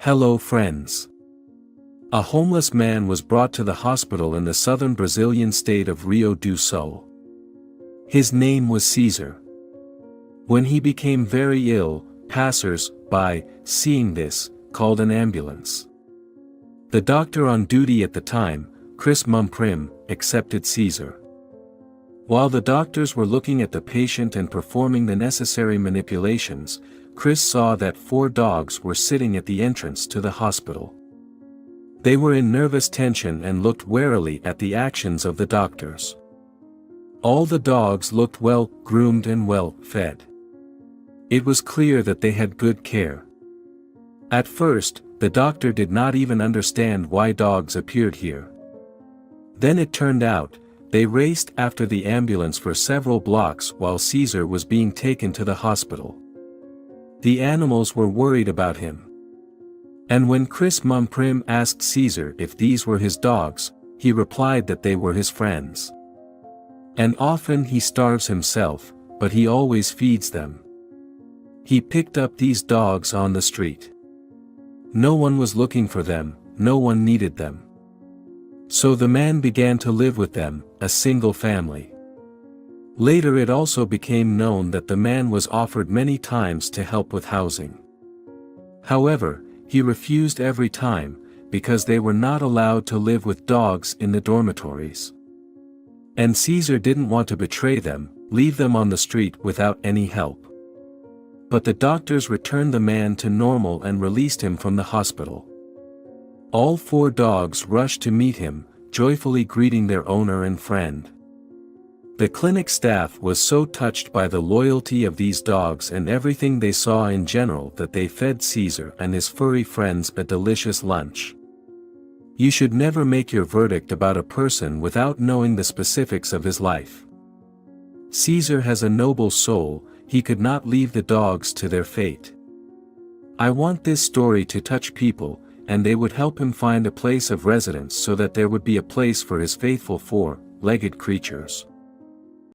Hello friends. A homeless man was brought to the hospital in the southern Brazilian state of Rio do Sul. His name was Caesar. When he became very ill, passers-by, seeing this, called an ambulance. The doctor on duty at the time, Chris Mumprim, accepted Caesar. While the doctors were looking at the patient and performing the necessary manipulations, Chris saw that 4 dogs were sitting at the entrance to the hospital. They were in nervous tension and looked warily at the actions of the doctors. All the dogs looked well groomed and well fed. It was clear that they had good care. At first, the doctor did not even understand why dogs appeared here. Then it turned out, they raced after the ambulance for several blocks while Caesar was being taken to the hospital. The animals were worried about him. And when Chris Mumprim asked Caesar if these were his dogs, he replied that they were his friends. And often he starves himself, but he always feeds them. He picked up these dogs on the street. No one was looking for them, no one needed them. So the man began to live with them, a single family. Later it also became known that the man was offered many times to help with housing. However, he refused every time, because they were not allowed to live with dogs in the dormitories. And Caesar didn't want to betray them, leave them on the street without any help. But the doctors returned the man to normal and released him from the hospital. All 4 dogs rushed to meet him, joyfully greeting their owner and friend. The clinic staff was so touched by the loyalty of these dogs and everything they saw in general that they fed Caesar and his furry friends a delicious lunch. You should never make your verdict about a person without knowing the specifics of his life. Caesar has a noble soul, he could not leave the dogs to their fate. I want this story to touch people, and they would help him find a place of residence so that there would be a place for his faithful 4-legged creatures.